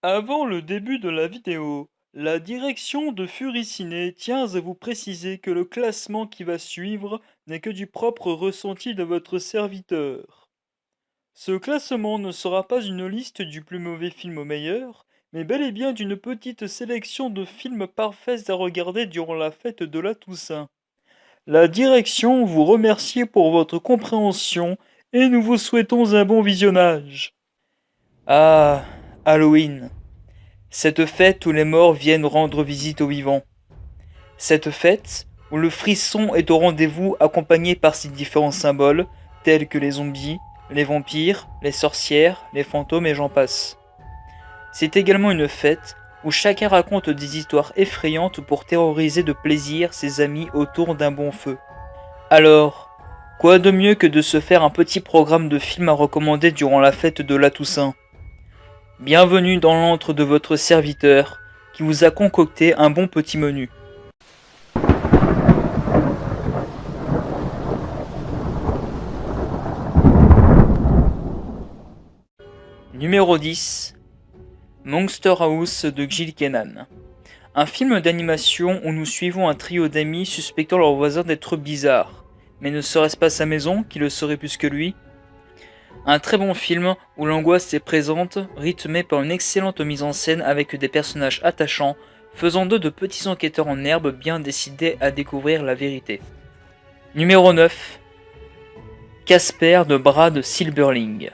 Avant le début de la vidéo, la direction de Furiciné tient à vous préciser que le classement qui va suivre n'est que du propre ressenti de votre serviteur. Ce classement ne sera pas une liste du plus mauvais film au meilleur, mais bel et bien d'une petite sélection de films parfaits à regarder durant la fête de la Toussaint. La direction vous remercie pour votre compréhension et nous vous souhaitons un bon visionnage. Ah, Halloween. Cette fête où les morts viennent rendre visite aux vivants. Cette fête où le frisson est au rendez-vous accompagné par ses différents symboles, tels que les zombies, les vampires, les sorcières, les fantômes et j'en passe. C'est également une fête où chacun raconte des histoires effrayantes pour terroriser de plaisir ses amis autour d'un bon feu. Alors, quoi de mieux que de se faire un petit programme de films à recommander durant la fête de la Toussaint? Bienvenue dans l'antre de votre serviteur, qui vous a concocté un bon petit menu. Numéro 10. Monster House de Jill Kennan. Un film d'animation où nous suivons un trio d'amis suspectant leur voisin d'être bizarre. Mais ne serait-ce pas sa maison qui le serait plus que lui? Un très bon film où l'angoisse est présente, rythmé par une excellente mise en scène avec des personnages attachants, faisant d'eux de petits enquêteurs en herbe bien décidés à découvrir la vérité. Numéro 9. Casper de Brad Silberling.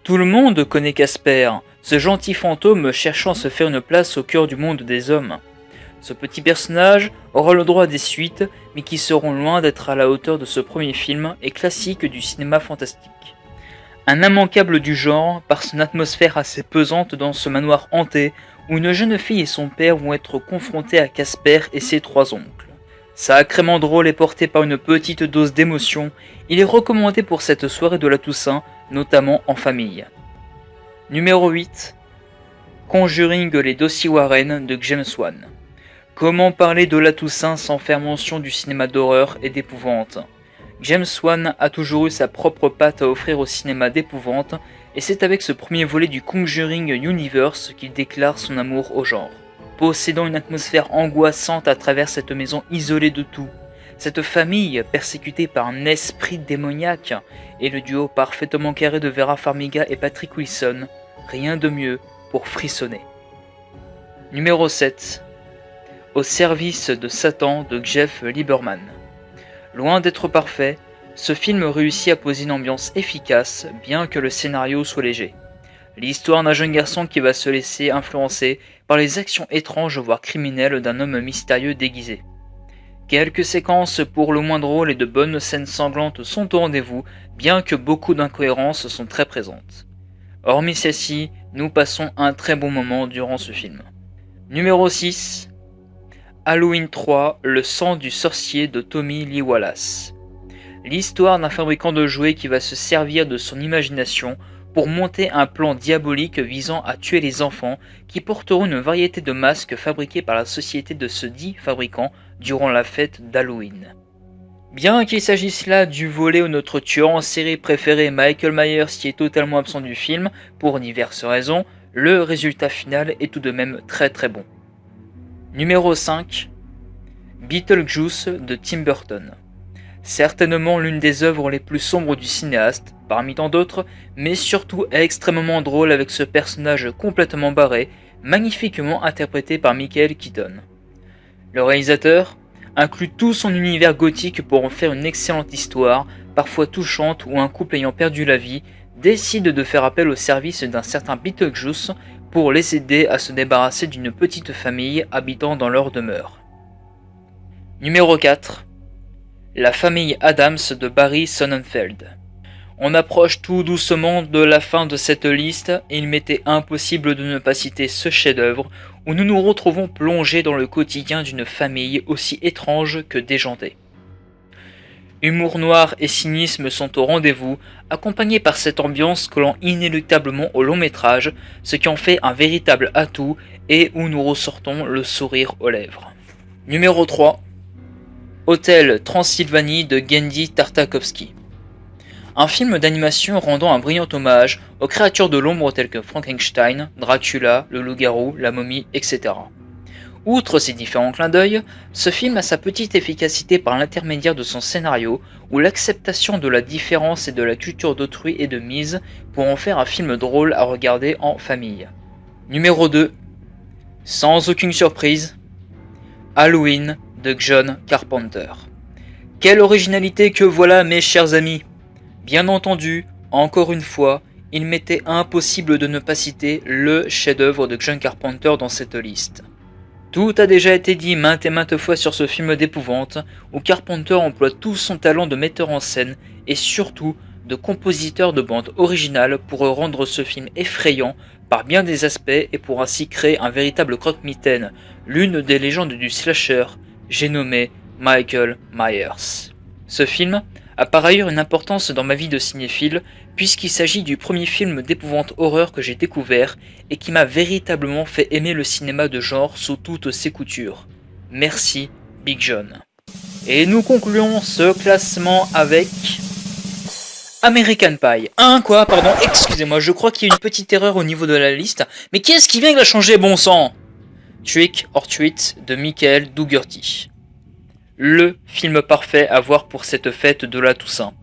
Tout le monde connaît Casper, ce gentil fantôme cherchant à se faire une place au cœur du monde des hommes. Ce petit personnage aura le droit à des suites, mais qui seront loin d'être à la hauteur de ce premier film et classique du cinéma fantastique. Un immanquable du genre, par son atmosphère assez pesante dans ce manoir hanté, où une jeune fille et son père vont être confrontés à Casper et ses trois oncles. Sacrément drôle et porté par une petite dose d'émotion, il est recommandé pour cette soirée de la Toussaint, notamment en famille. Numéro 8. Conjuring les dossiers Warren de James Wan. Comment parler de la Toussaint sans faire mention du cinéma d'horreur et d'épouvante? James Wan a toujours eu sa propre patte à offrir au cinéma d'épouvante, et c'est avec ce premier volet du Conjuring Universe qu'il déclare son amour au genre. Possédant une atmosphère angoissante à travers cette maison isolée de tout, cette famille persécutée par un esprit démoniaque, et le duo parfaitement carré de Vera Farmiga et Patrick Wilson, rien de mieux pour frissonner. Numéro 7. Au service de Satan de Jeff Lieberman. Loin d'être parfait, ce film réussit à poser une ambiance efficace, bien que le scénario soit léger. L'histoire d'un jeune garçon qui va se laisser influencer par les actions étranges voire criminelles d'un homme mystérieux déguisé. Quelques séquences pour le moins drôles et de bonnes scènes sanglantes sont au rendez-vous, bien que beaucoup d'incohérences sont très présentes. Hormis celles-ci, nous passons un très bon moment durant ce film. Numéro 6. Halloween 3, le sang du sorcier de Tommy Lee Wallace. L'histoire d'un fabricant de jouets qui va se servir de son imagination pour monter un plan diabolique visant à tuer les enfants qui porteront une variété de masques fabriqués par la société de ce dit fabricant durant la fête d'Halloween. Bien qu'il s'agisse là du volet où notre tueur en série préféré Michael Myers qui est totalement absent du film pour diverses raisons, le résultat final est tout de même très très bon. Numéro 5. Beetlejuice de Tim Burton. Certainement l'une des œuvres les plus sombres du cinéaste, parmi tant d'autres, mais surtout extrêmement drôle avec ce personnage complètement barré, magnifiquement interprété par Michael Keaton. Le réalisateur inclut tout son univers gothique pour en faire une excellente histoire, parfois touchante où un couple ayant perdu la vie décide de faire appel au service d'un certain Beetlejuice pour les aider à se débarrasser d'une petite famille habitant dans leur demeure. Numéro 4. La famille Addams de Barry Sonnenfeld. On approche tout doucement de la fin de cette liste et il m'était impossible de ne pas citer ce chef-d'œuvre où nous nous retrouvons plongés dans le quotidien d'une famille aussi étrange que déjantée. Humour noir et cynisme sont au rendez-vous, accompagnés par cette ambiance collant inéluctablement au long métrage, ce qui en fait un véritable atout et où nous ressortons le sourire aux lèvres. Numéro 3. Hôtel Transylvanie de Genndy Tartakovsky. Un film d'animation rendant un brillant hommage aux créatures de l'ombre telles que Frankenstein, Dracula, le loup-garou, la momie, etc. Outre ces différents clins d'œil, ce film a sa petite efficacité par l'intermédiaire de son scénario, où l'acceptation de la différence et de la culture d'autrui est de mise pour en faire un film drôle à regarder en famille. Numéro 2. Sans aucune surprise, Halloween de John Carpenter. Quelle originalité que voilà, mes chers amis! Bien entendu, encore une fois, il m'était impossible de ne pas citer le chef-d'œuvre de John Carpenter dans cette liste. Tout a déjà été dit maintes et maintes fois sur ce film d'épouvante, où Carpenter emploie tout son talent de metteur en scène et surtout de compositeur de bande originale pour rendre ce film effrayant par bien des aspects et pour ainsi créer un véritable croque-mitaine, l'une des légendes du slasher, j'ai nommé Michael Myers. Ce film a par ailleurs une importance dans ma vie de cinéphile, puisqu'il s'agit du premier film d'épouvante horreur que j'ai découvert et qui m'a véritablement fait aimer le cinéma de genre sous toutes ses coutures. Merci Big John. Et nous concluons ce classement avec American Pie. Quoi, pardon, excusez-moi, je crois qu'il y a une petite erreur au niveau de la liste, mais qu'est-ce qui vient de la changer, bon sang? Trick or Treat de Michael Dougherty. Le film parfait à voir pour cette fête de la Toussaint.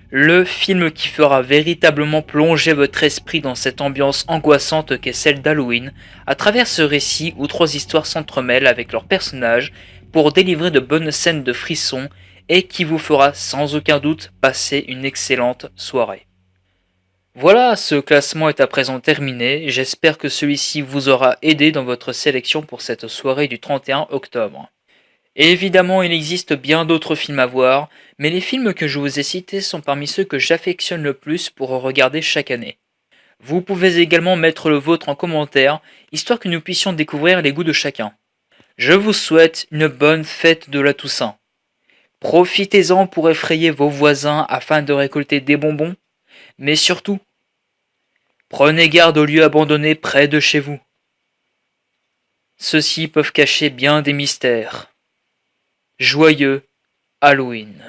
Le film qui fera véritablement plonger votre esprit dans cette ambiance angoissante qu'est celle d'Halloween, à travers ce récit où trois histoires s'entremêlent avec leurs personnages pour délivrer de bonnes scènes de frissons et qui vous fera sans aucun doute passer une excellente soirée. Voilà, ce classement est à présent terminé, j'espère que celui-ci vous aura aidé dans votre sélection pour cette soirée du 31 octobre. Et évidemment, il existe bien d'autres films à voir, mais les films que je vous ai cités sont parmi ceux que j'affectionne le plus pour regarder chaque année. Vous pouvez également mettre le vôtre en commentaire, histoire que nous puissions découvrir les goûts de chacun. Je vous souhaite une bonne fête de la Toussaint. Profitez-en pour effrayer vos voisins afin de récolter des bonbons, mais surtout, prenez garde aux lieux abandonnés près de chez vous. Ceux-ci peuvent cacher bien des mystères. Joyeux Halloween.